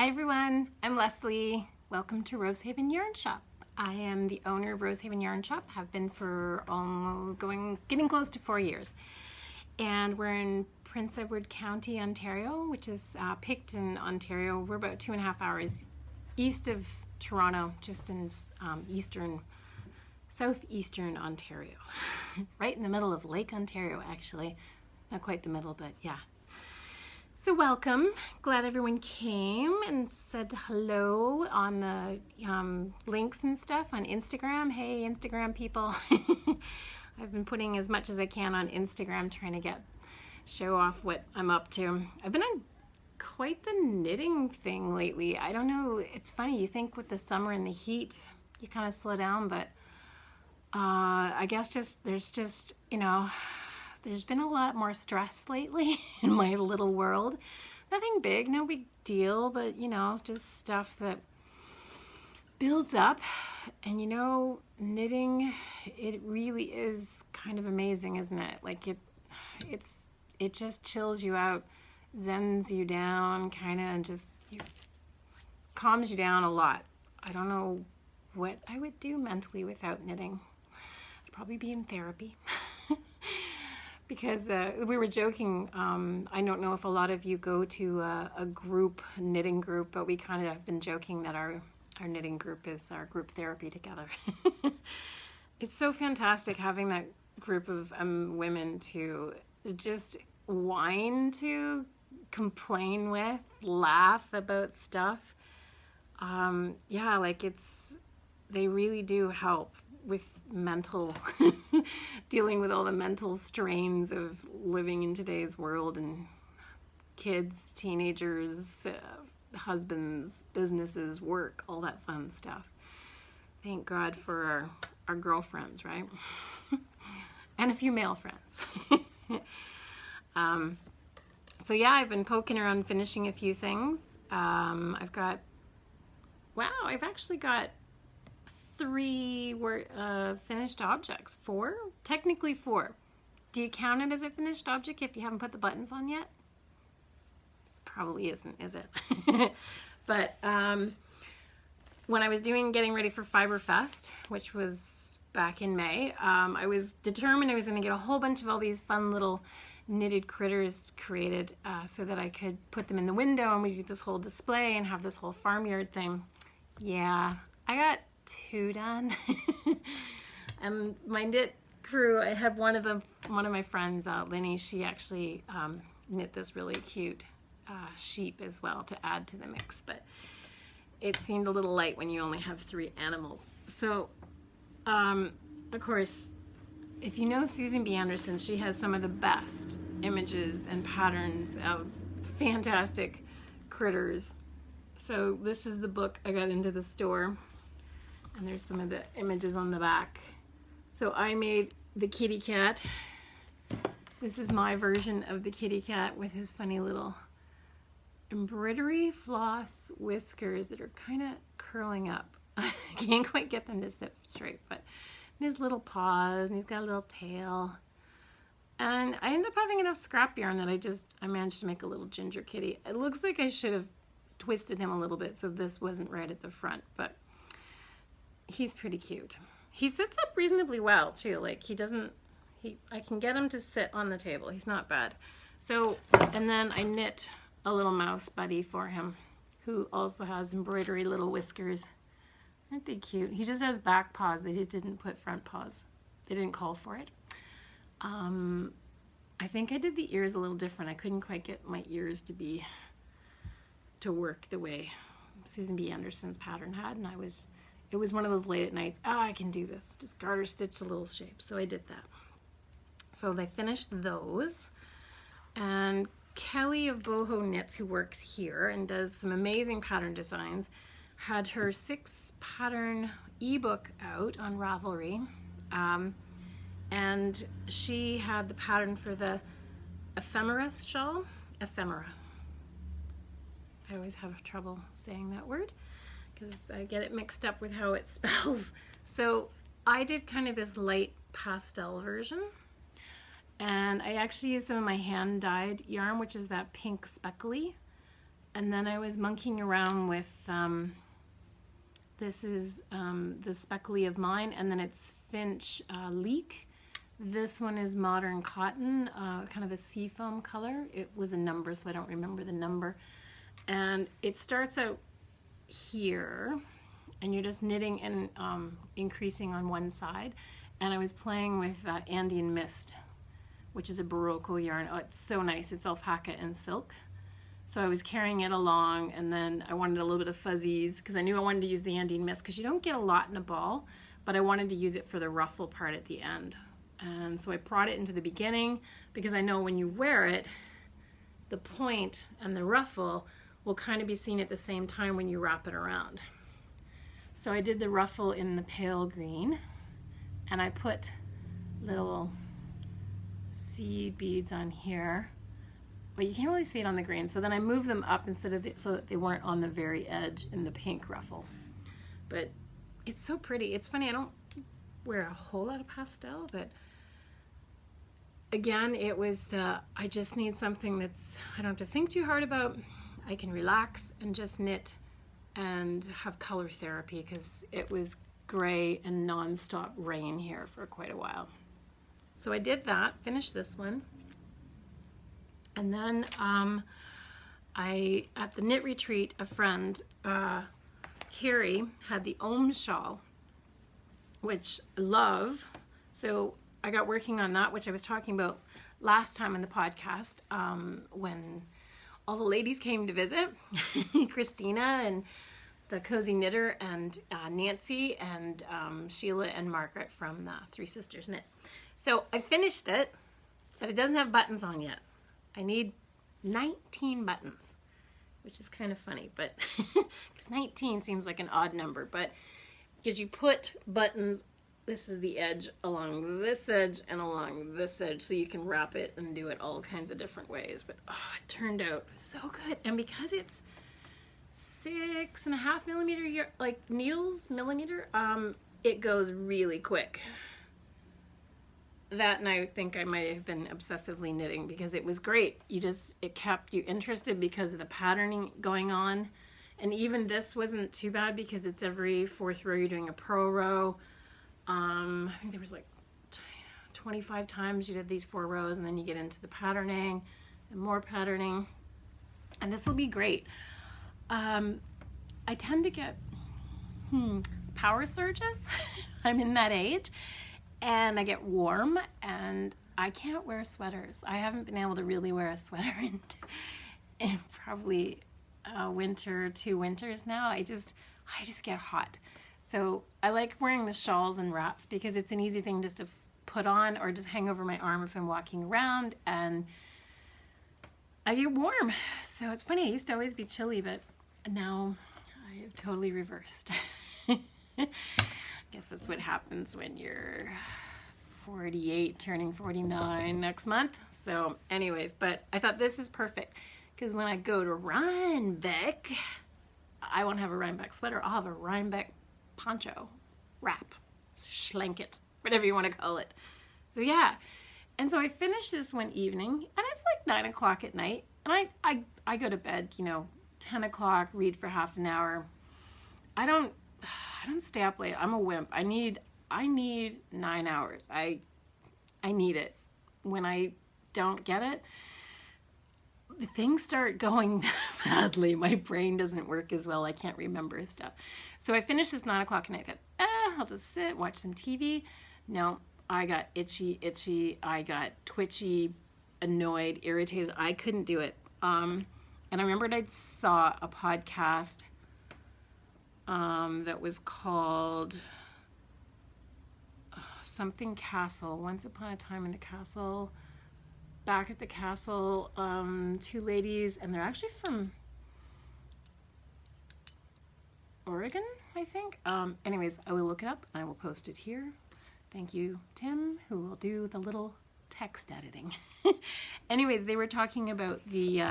Hi everyone, I'm Lesley. Welcome to Rosehaven Yarn Shop. I am the owner of Rosehaven Yarn Shop, have been for getting close to 4 years. And we're in Prince Edward County, Ontario, which is Picton, Ontario. We're about 2.5 hours east of Toronto, just in southeastern Ontario. Right in the middle of Lake Ontario, actually. Not quite the middle, but yeah. So welcome. Glad everyone came and said hello on the links and stuff on Instagram. Hey, Instagram people. I've been putting as much as I can on Instagram, trying to show off what I'm up to. I've been on quite the knitting thing lately. I don't know. It's funny. You think with the summer and the heat, you kind of slow down, but I guess there's been a lot more stress lately in my little world. Nothing big, no big deal, but it's just stuff that builds up. And knitting, it really is kind of amazing, isn't it? Like it just chills you out, zens you down, kind of, and just calms you down a lot. I don't know what I would do mentally without knitting. I'd probably be in therapy. Because we were joking, I don't know if a lot of you go to a knitting group, but we kind of have been joking that our knitting group is our group therapy together. It's so fantastic having that group of women to just whine to, complain with, laugh about stuff. Yeah, like they really do help with dealing with all the mental strains of living in today's world, and kids, teenagers, husbands, businesses, work, all that fun stuff. Thank God for our girlfriends, right? And a few male friends. So yeah, I've been poking around finishing a few things. I've actually got 3 finished objects. 4? Technically 4. Do you count it as a finished object if you haven't put the buttons on yet? Probably isn't, is it? But when I was getting ready for Fiber Fest, which was back in May, I was determined I was going to get a whole bunch of all these fun little knitted critters created so that I could put them in the window and we do this whole display and have this whole farmyard thing. Yeah, I got 2 done. And my knit crew, I have one of my friends, Linny, she actually knit this really cute sheep as well to add to the mix, but it seemed a little light when you only have 3 animals. So of course, if you know Susan B. Anderson, she has some of the best images and patterns of fantastic critters. So this is the book I got into the store. And there's some of the images on the back. So I made the kitty cat. This is my version of the kitty cat with his funny little embroidery floss whiskers that are kind of curling up. I can't quite get them to sit straight, but his little paws, and he's got a little tail. And I ended up having enough scrap yarn that I managed to make a little ginger kitty. It looks like I should have twisted him a little bit so this wasn't right at the front, but he's pretty cute. He sits up reasonably well too. Like I can get him to sit on the table. He's not bad. So, and then I knit a little mouse buddy for him who also has embroidery little whiskers. Aren't they cute? He just has back paws. They didn't put front paws. They didn't call for it. I think I did the ears a little different. I couldn't quite get my ears to work the way Susan B. Anderson's pattern had, and it was one of those late at nights, I can do this. Just garter stitch a little shape. So I did that. So they finished those. And Kelly of Boho Knits, who works here and does some amazing pattern designs, had her 6 pattern ebook out on Ravelry. And she had the pattern for the Ephemera shawl. Ephemera. I always have trouble saying that word, because I get it mixed up with how it spells. So I did kind of this light pastel version, and I actually used some of my hand dyed yarn, which is that pink speckly, And then I was monkeying around with, this is the Speckly of Mine, and then it's Finch Leek. This one is Modern Cotton, kind of a seafoam color. It was a number, so I don't remember the number. And it starts out here, and you're just knitting and increasing on one side. And I was playing with Andean Mist, which is a Barocco yarn. Oh, it's so nice. It's alpaca and silk. So I was carrying it along, and then I wanted a little bit of fuzzies because I knew I wanted to use the Andean Mist because you don't get a lot in a ball, but I wanted to use it for the ruffle part at the end. And so I brought it into the beginning because I know when you wear it, the point and the ruffle will kind of be seen at the same time when you wrap it around. So I did the ruffle in the pale green, and I put little seed beads on here. But you can't really see it on the green. So then I moved them up instead of so that they weren't on the very edge in the pink ruffle. But it's so pretty. It's funny, I don't wear a whole lot of pastel, but again, it was I just need something that's, I don't have to think too hard about. I can relax and just knit and have color therapy because it was gray and non-stop rain here for quite a while. So I did that, finished this one. And then at the knit retreat, a friend, Carrie, had the Om shawl, which I love. So I got working on that, which I was talking about last time in the podcast when all the ladies came to visit, Christina and the Cozy Knitter and Nancy and Sheila and Margaret from the Three Sisters Knit. So I finished it, but it doesn't have buttons on yet. I need 19 buttons, which is kind of funny, but because 19 seems like an odd number, but because you put buttons, this is the edge along this edge and along this edge, so you can wrap it and do it all kinds of different ways. But oh, it turned out so good, and because it's 6.5 millimeter, like needles, millimeter, it goes really quick. That, and I think I might have been obsessively knitting because it was great. It kept you interested because of the patterning going on. And even this wasn't too bad because it's every fourth row you're doing a purl row. I think there was like 25 times you did these 4 rows, and then you get into the patterning and more patterning. And this will be great. I tend to get power surges. I'm in that age. And I get warm, and I can't wear sweaters. I haven't been able to really wear a sweater in probably winter, 2 winters now. I just get hot. So I like wearing the shawls and wraps because it's an easy thing just to put on or just hang over my arm if I'm walking around, and I get warm. So it's funny, I used to always be chilly, but now I have totally reversed. I guess that's what happens when you're 48, turning 49 next month. So anyways, but I thought this is perfect because when I go to Rhinebeck, I won't have a Rhinebeck sweater. I'll have a Rhinebeck poncho, wrap, schlanket, whatever you want to call it. So yeah. And so I finished this one evening, and it's like 9 o'clock at night, and I go to bed, 10 o'clock, read for half an hour. I don't stay up late. I'm a wimp. I need 9 hours. I need it. When I don't get it, things start going badly. My brain doesn't work as well. I can't remember stuff. So I finished this 9 o'clock and I thought, I'll just sit, watch some TV. No, I got itchy. I got twitchy, annoyed, irritated. I couldn't do it. And I remembered I saw a podcast that was called something Castle, Once Upon a Time in the Castle, Back at the Castle, 2 ladies, and they're actually from Oregon, I think. Anyways, I will look it up and I will post it here. Thank you, Tim, who will do the little text editing. Anyways, they were talking about the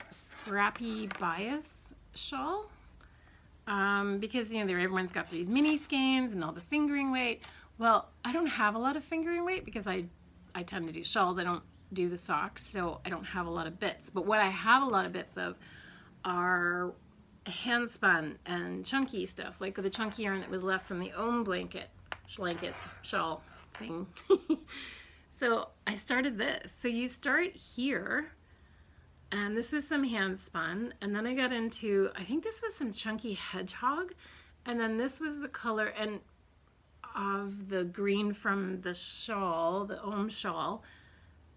Scrappy bias shawl, because everyone's got these mini skeins and all the fingering weight. Well, I don't have a lot of fingering weight because I tend to do shawls. I don't do the socks, so I don't have a lot of bits. But what I have a lot of bits of are hand spun and chunky stuff, like the chunky yarn that was left from the own shawl thing. So I started this. So you start here, and this was some hand spun, and then I got into, I think this was some chunky hedgehog, and then this was the color and of the green from the shawl, the Ohm shawl.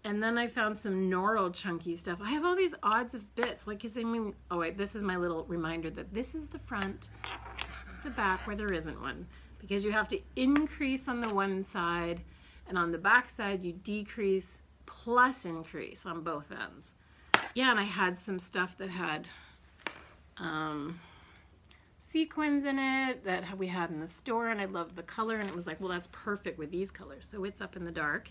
And then I found some Noro chunky stuff. I have all these odds of bits. Like you say, oh wait, this is my little reminder that this is the front, this is the back where there isn't one. Because you have to increase on the one side, and on the back side you decrease plus increase on both ends. Yeah, and I had some stuff that had sequins in it that we had in the store, and I loved the color, and it was like, well, that's perfect with these colors. So it's up in the dark.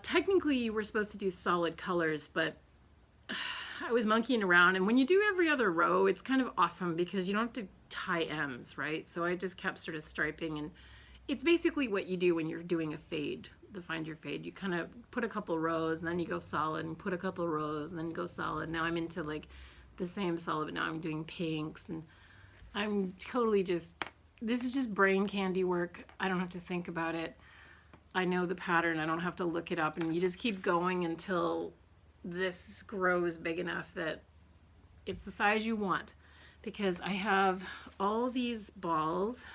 Technically, we're supposed to do solid colors, but I was monkeying around, and when you do every other row, it's kind of awesome because you don't have to tie ends, right? So I just kept sort of striping, and it's basically what you do when you're doing a fade, the find your fade. You kind of put a couple rows, and then you go solid, and put a couple rows, and then you go solid. Now I'm into like the same solid, but now I'm doing pinks, and I'm totally just, this is just brain candy work. I don't have to think about it. I know the pattern, I don't have to look it up, and you just keep going until this grows big enough that it's the size you want. Because I have all these balls.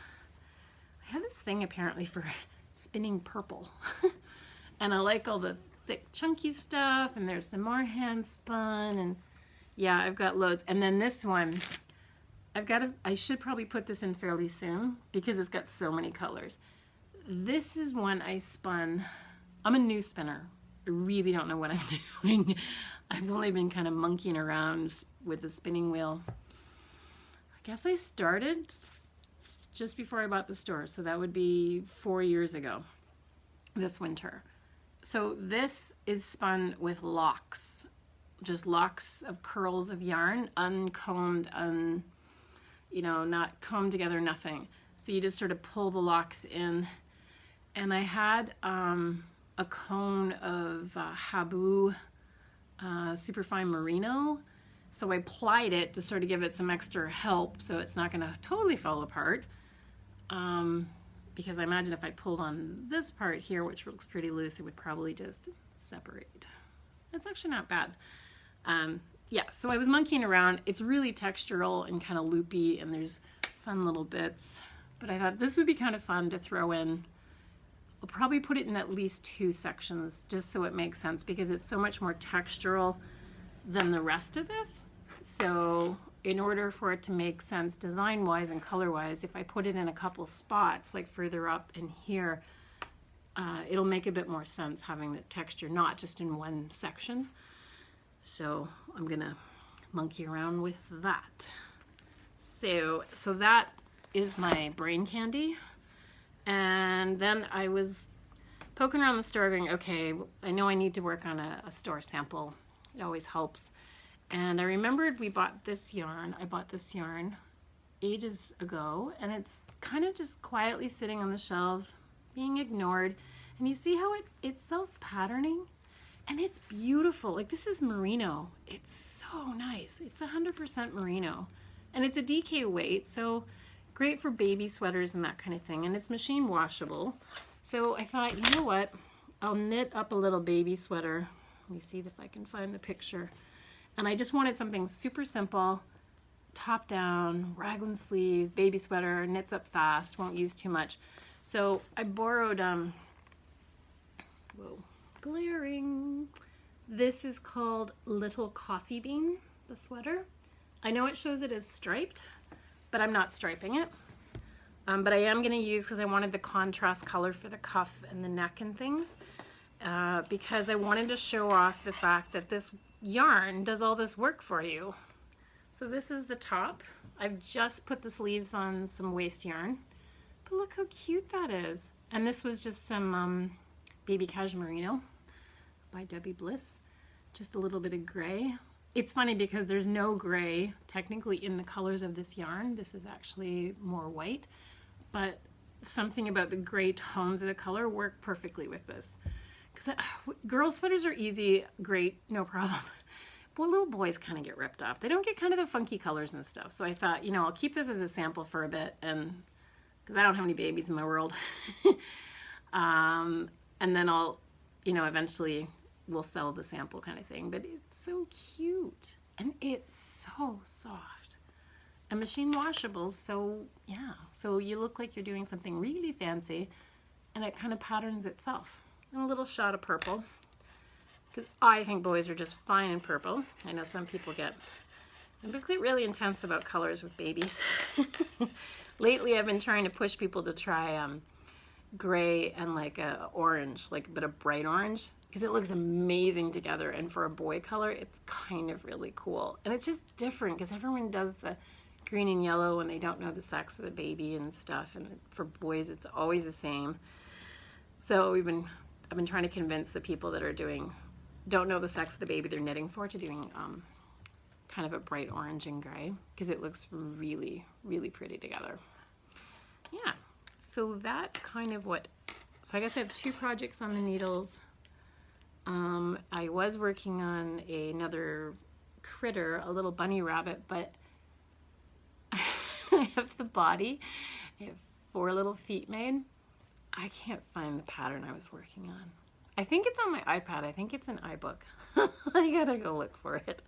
I have this thing apparently for spinning purple. And I like all the thick chunky stuff, and there's some more hand spun, and yeah, I've got loads. And then this one, I should probably put this in fairly soon because it's got so many colors. This is one I spun. I'm a new spinner. I really don't know what I'm doing. I've only been kind of monkeying around with the spinning wheel. I guess I started just before I bought the store, so that would be 4 years ago, this winter. So this is spun with locks, just locks of curls of yarn, uncombed, not combed together, nothing. So you just sort of pull the locks in. And I had a cone of Habu Superfine Merino, so I plied it to sort of give it some extra help so it's not going to totally fall apart. Because I imagine if I pulled on this part here, which looks pretty loose, it would probably just separate. That's actually not bad. Yeah, so I was monkeying around. It's really textural and kind of loopy, and there's fun little bits. But I thought this would be kind of fun to throw in. I'll probably put it in at least 2 sections just so it makes sense, because it's so much more textural than the rest of this. So in order for it to make sense design-wise and color-wise, if I put it in a couple spots, like further up and here, it'll make a bit more sense having the texture not just in one section. So I'm gonna monkey around with that. So that is my brain candy. And then I was poking around the store going, okay, I know I need to work on a store sample. It always helps. And I remembered we bought this yarn. I bought this yarn ages ago, and it's kind of just quietly sitting on the shelves, being ignored. And you see how it's self-patterning? And it's beautiful. Like, this is merino. It's so nice. It's 100% merino. And it's a DK weight, so great for baby sweaters and that kind of thing. And it's machine washable. So I thought, you know what? I'll knit up a little baby sweater. Let me see if I can find the picture. And I just wanted something super simple, top down, raglan sleeves, baby sweater, knits up fast, won't use too much. So I borrowed, whoa, glaring. This is called Little Coffee Bean, the sweater. I know it shows it as striped, but I'm not striping it. But I am going to use, because I wanted the contrast color for the cuff and the neck and things, because I wanted to show off the fact that this yarn does all this work for you. So this is the top. I've just put the sleeves on some waste yarn, but look how cute that is. And this was just some baby cashmerino by Debbie Bliss, just a little bit of gray. It's funny because there's no gray technically in the colors of this yarn. This is actually more white, but something about the gray tones of the color work perfectly with this, because girl sweaters are easy, great, no problem. But little boys kind of get ripped off. They don't get kind of the funky colors and stuff. So I thought, you know, I'll keep this as a sample for a bit, and because I don't have any babies in my world. And then I'll, you know, eventually we'll sell the sample kind of thing. But it's so cute, and it's so soft and machine washable. So yeah, so you look like you're doing something really fancy, and it kind of patterns itself. And a little shot of purple, because I think boys are just fine in purple. I know some people get really intense about colors with babies. Lately I've been trying to push people to try gray and like a orange, like a bit of bright orange, because it looks amazing together. And for a boy color, it's kind of really cool. And it's just different because everyone does the green and yellow when they don't know the sex of the baby and stuff. And for boys, it's always the same. So I've been trying to convince the people that are don't know the sex of the baby they're knitting for, to doing kind of a bright orange and gray, because it looks really, really pretty together. Yeah, so that's kind of what, so I guess I have 2 projects on the needles. I was working on another critter, a little bunny rabbit, but I have the body. I have 4 little feet made. I can't find the pattern I was working on. I think it's on my iPad. I think it's an iBook. I gotta go look for it.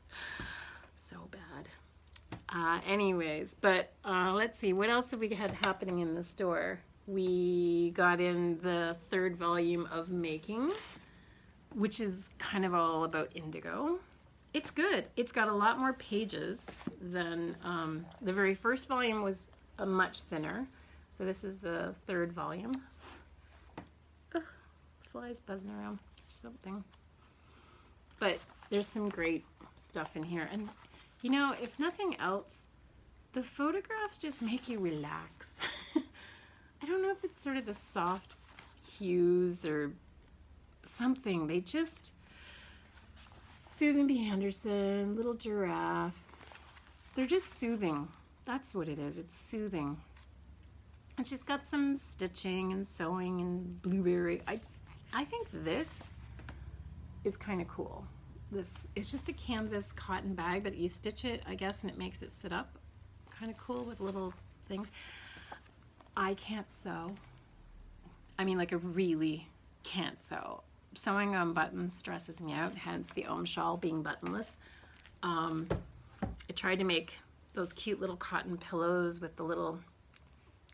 So bad. Anyways, but let's see. What else have we had happening in the store? We got in the 3rd volume of Making, which is kind of all about indigo. It's good. It's got a lot more pages than the very first volume was much thinner. So this is the 3rd volume. Ugh, flies buzzing around or something. But there's some great stuff in here. And you know, if nothing else, the photographs just make you relax. I don't know if it's sort of the soft hues or something. They just, Susan B. Anderson, little giraffe. They're just soothing. That's what it is. It's soothing. And she's got some stitching and sewing and blueberry. I think this is kind of cool. This is just a canvas cotton bag, but you stitch it, I guess, and it makes it sit up. Kind of cool with little things. I can't sew. I mean, like, I really can't sew. Sewing on buttons stresses me out, hence the Shawl being buttonless. I tried to make those cute little cotton pillows with the little,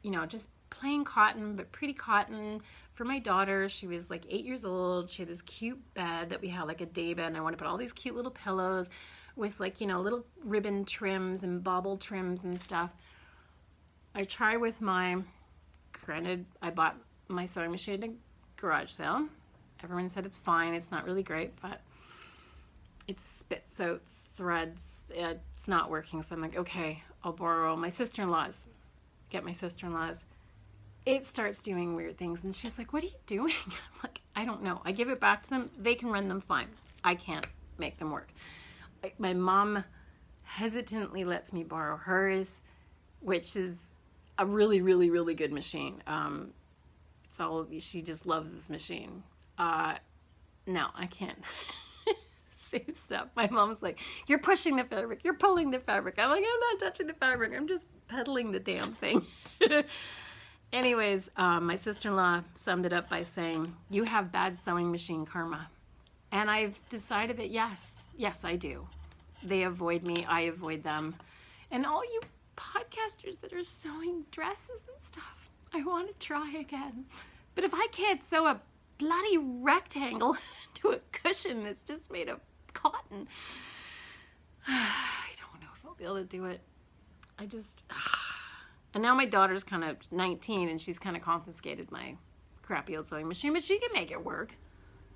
you know, just plain cotton, but pretty cotton for my daughter. She was like 8 years old. She had this cute bed that we had, like a day bed, and I want to put all these cute little pillows with, like, you know, little ribbon trims and bobble trims and stuff. I tried with granted, I bought my sewing machine at a garage sale. Everyone said it's fine, it's not really great, but it spits out threads. It's not working, so I'm like, okay, I'll borrow my sister-in-law's. Get my sister-in-law's. It starts doing weird things, and she's like, what are you doing? I'm like, I don't know. I give it back to them. They can run them fine. I can't make them work. Like, my mom hesitantly lets me borrow hers, which is a really, really, really good machine. She just loves this machine. No, I can't. Save stuff. My mom's like, you're pushing the fabric, you're pulling the fabric. I'm like, I'm not touching the fabric, I'm just pedaling the damn thing. Anyways, my sister-in-law summed it up by saying, you have bad sewing machine karma. And I've decided that yes, I do. They avoid me, I avoid them. And all you podcasters that are sewing dresses and stuff, I want to try again. But if I can't sew a bloody rectangle to a cushion that's just made of cotton, I don't know if I'll be able to do it. And now my daughter's kind of 19 and she's kind of confiscated my crappy old sewing machine, but she can make it work.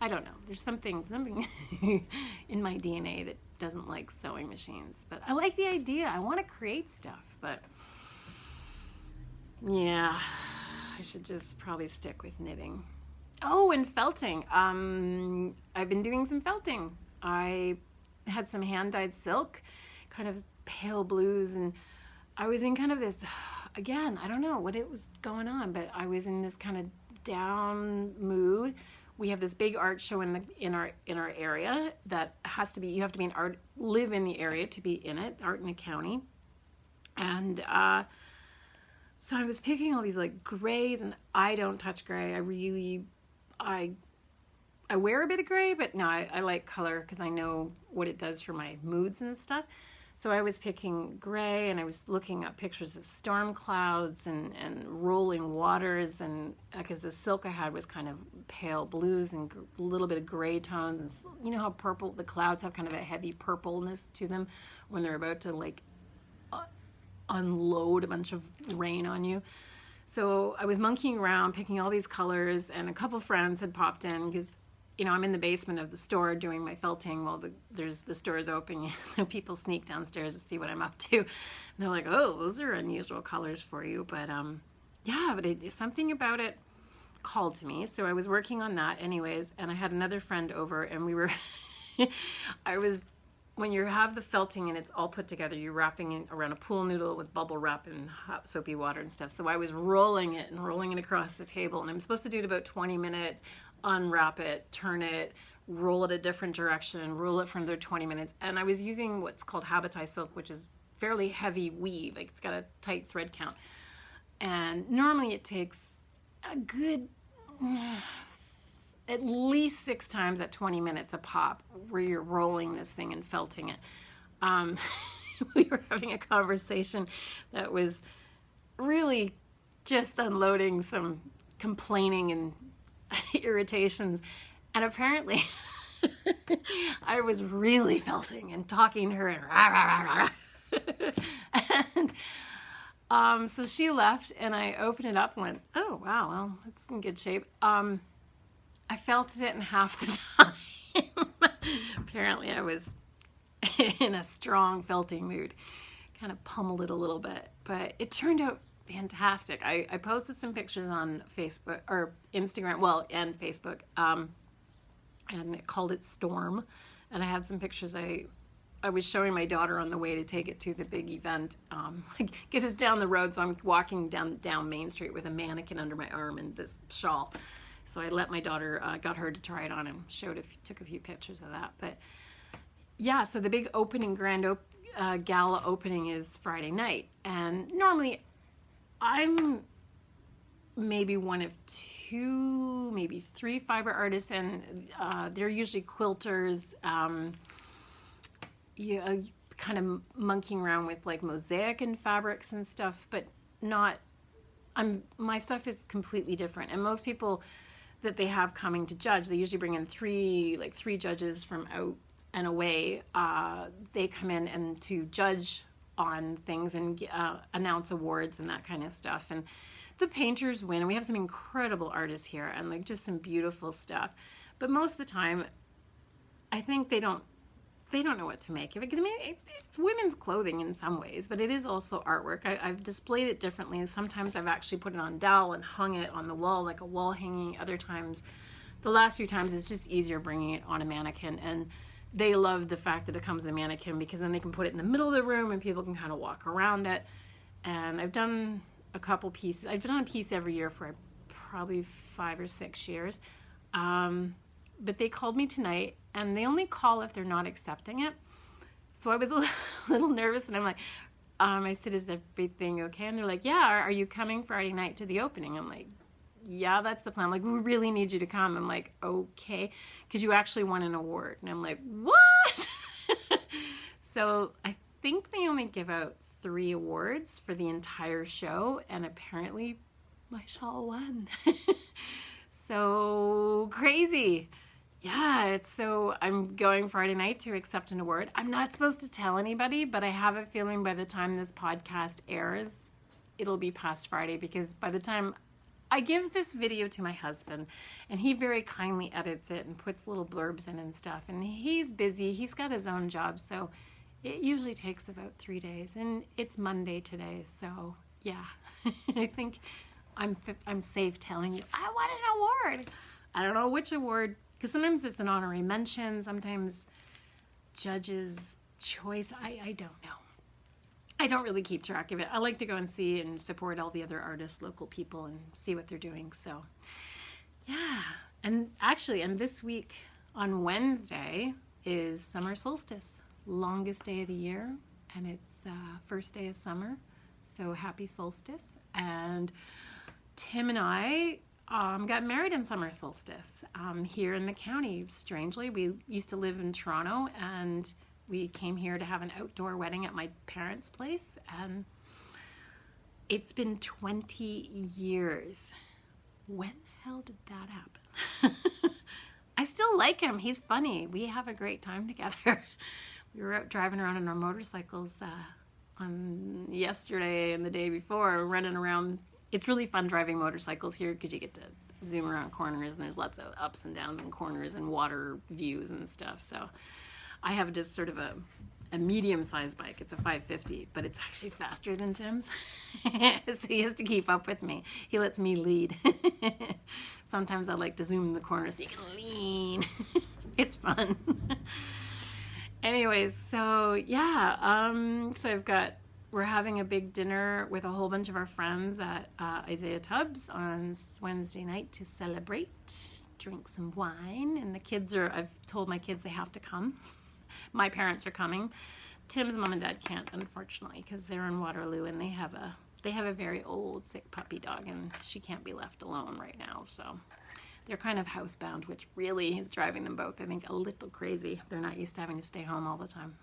I don't know. There's something in my DNA that doesn't like sewing machines, but I like the idea. I want to create stuff, but yeah, I should just probably stick with knitting. Oh, and felting. I've been doing some felting. I had some hand-dyed silk, kind of pale blues, and I was in kind of this, again, I don't know what it was going on, but I was in this kind of down mood we have this big art show in our area that has to be, you have to be live in the area to be in it, art in the county. And so I was picking all these like grays, and I don't touch gray. I wear a bit of gray, but no, I like color because I know what it does for my moods and stuff. So I was picking gray, and I was looking up pictures of storm clouds and rolling waters, and because the silk I had was kind of pale blues and a little bit of gray tones. And you know how purple, the clouds have kind of a heavy purpleness to them when they're about to like unload a bunch of rain on you. So I was monkeying around, picking all these colors, and a couple friends had popped in because, you know, I'm in the basement of the store doing my felting while the store is open, so people sneak downstairs to see what I'm up to. And they're like, "Oh, those are unusual colors for you," but yeah, but something about it called to me. So I was working on that anyways, and I had another friend over, and we were, when you have the felting and it's all put together, you're wrapping it around a pool noodle with bubble wrap and hot soapy water and stuff. So I was rolling it across the table, and I'm supposed to do it about 20 minutes, unwrap it, turn it, roll it a different direction, roll it for another 20 minutes. And I was using what's called habitai silk, which is fairly heavy weave. Like, it's got a tight thread count. And normally it takes a good, at least 6 times at 20 minutes a pop where you're rolling this thing and felting it. We were having a conversation that was really just unloading some complaining and irritations, and apparently I was really felting and talking to her and rah, rah, rah, rah. And so she left, and I opened it up and went, "Oh wow, well, it's in good shape." I felted it in half the time. Apparently I was in a strong felting mood, kind of pummeled it a little bit, but it turned out fantastic. I posted some pictures on Facebook or Instagram, well, and Facebook, and it called it Storm. And I had some pictures I was showing my daughter on the way to take it to the big event. Because it's down the road, so I'm walking down Main Street with a mannequin under my arm and this shawl. So I let my daughter, got her to try it on and took a few pictures of that. But yeah, so the big opening, gala opening is Friday night. And normally I'm maybe one of 2, maybe 3 fiber artists, and they're usually quilters, kind of monkeying around with like mosaic and fabrics and stuff, but not, my stuff is completely different. And most people that they have coming to judge, they usually bring in 3 judges from out and away. They come in and to judge on things and announce awards and that kind of stuff. And the painters win, and we have some incredible artists here and like just some beautiful stuff. But most of the time, I think they don't know what to make of it, because I mean, it's women's clothing in some ways, but it is also artwork. I've displayed it differently, and sometimes I've actually put it on dowel and hung it on the wall like a wall hanging. Other times, the last few times, it's just easier bringing it on a mannequin, and they love the fact that it comes in a mannequin because then they can put it in the middle of the room and people can kind of walk around it. And I've done a couple pieces. I've done a piece every year for probably 5 or 6 years. But they called me tonight, and they only call if they're not accepting it. So I was a little nervous, and I'm like, I said, "Is everything okay?" And they're like, "Yeah, are you coming Friday night to the opening?" I'm like, "Yeah, that's the plan." I'm like, "We really need you to come." I'm like, "Okay," because you actually won an award. And I'm like, "What?" So I think they only give out 3 awards for the entire show, and apparently my shawl won. So crazy. Yeah, so I'm going Friday night to accept an award. I'm not supposed to tell anybody, but I have a feeling by the time this podcast airs, it'll be past Friday, because by the time I give this video to my husband, and he very kindly edits it and puts little blurbs in and stuff, and he's busy, he's got his own job, so it usually takes about 3 days, and it's Monday today, so yeah. I think I'm safe telling you, I won an award. I don't know which award, because sometimes it's an honorary mention, sometimes judge's choice. I don't know. I don't really keep track of it. I like to go and see and support all the other artists, local people, and see what they're doing. So, yeah. And actually, and this week on Wednesday is summer solstice, longest day of the year, and it's first day of summer. So happy solstice. And Tim and I got married in summer solstice here in the county. Strangely, we used to live in Toronto, and we came here to have an outdoor wedding at my parents' place, and it's been 20 years. When the hell did that happen? I still like him. He's funny. We have a great time together. We were out driving around on our motorcycles on yesterday and the day before, running around. It's really fun driving motorcycles here because you get to zoom around corners, and there's lots of ups and downs and corners and water views and stuff. So I have just sort of a medium-sized bike. It's a 550, but it's actually faster than Tim's. So he has to keep up with me. He lets me lead. Sometimes I like to zoom in the corner so you can lean. It's fun. Anyways, so yeah, we're having a big dinner with a whole bunch of our friends at Isaiah Tubbs on Wednesday night to celebrate, drink some wine, and I've told my kids they have to come. My parents are coming. Tim's mom and dad can't, unfortunately, because they're in Waterloo and they have a very old, sick puppy dog, and she can't be left alone right now. So they're kind of housebound, which really is driving them both, I think, a little crazy. They're not used to having to stay home all the time.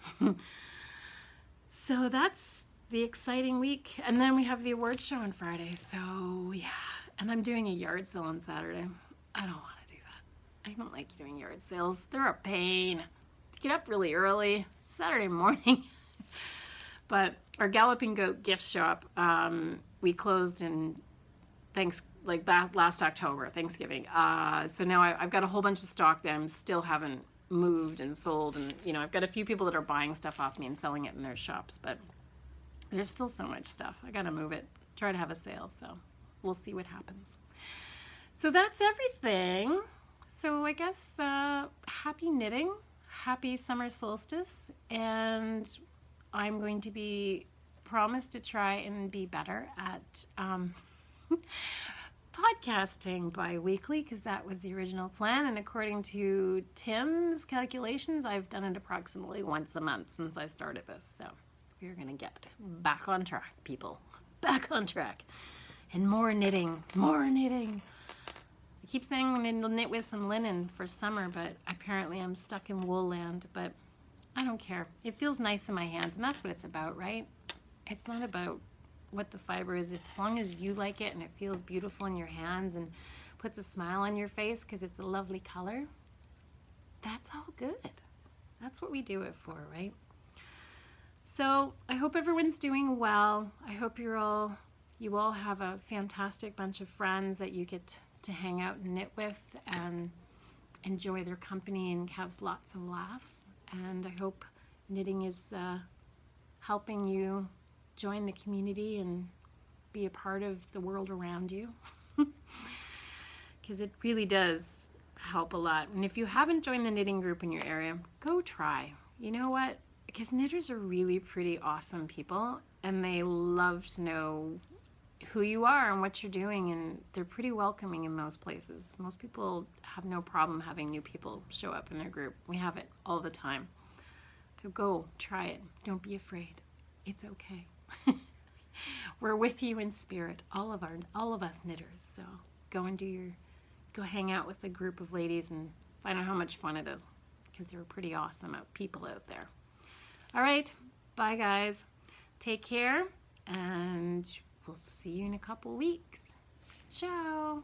So that's the exciting week. And then we have the awards show on Friday. So yeah, and I'm doing a yard sale on Saturday. I don't want to do that. I don't like doing yard sales. They're a pain. Get up really early Saturday morning. But our Galloping Goat gift shop, we closed in last October, Thanksgiving. So now I've got a whole bunch of stock that I still haven't moved and sold, and I've got a few people that are buying stuff off me and selling it in their shops, but there's still so much stuff. I gotta move it, try to have a sale, so we'll see what happens. So that's everything. So I guess happy knitting. Happy summer solstice, and I'm going to be promised to try and be better at podcasting bi-weekly, because that was the original plan, and according to Tim's calculations, I've done it approximately once a month since I started this, so we're going to get back on track, people. Back on track. And more knitting. I keep saying I'm going to knit with some linen for summer, but apparently I'm stuck in wool land, but I don't care. It feels nice in my hands, and that's what it's about, right? It's not about what the fiber is. As long as you like it and it feels beautiful in your hands and puts a smile on your face because it's a lovely color, that's all good. That's what we do it for, right? So I hope everyone's doing well. I hope you all have a fantastic bunch of friends that you get to hang out and knit with and enjoy their company and have lots of laughs. And I hope knitting is helping you join the community and be a part of the world around you, because it really does help a lot. And if you haven't joined the knitting group in your area, go try. You know what? Because knitters are really pretty awesome people, and they love to know who you are and what you're doing, and they're pretty welcoming in most places. Most people have no problem having new people show up in their group. We have it all the time. So go try it. Don't be afraid. It's okay. We're with you in spirit, all of us knitters. So go hang out with a group of ladies and find out how much fun it is, because they're pretty awesome people out there. All right, bye guys. Take care, and we'll see you in a couple weeks. Ciao.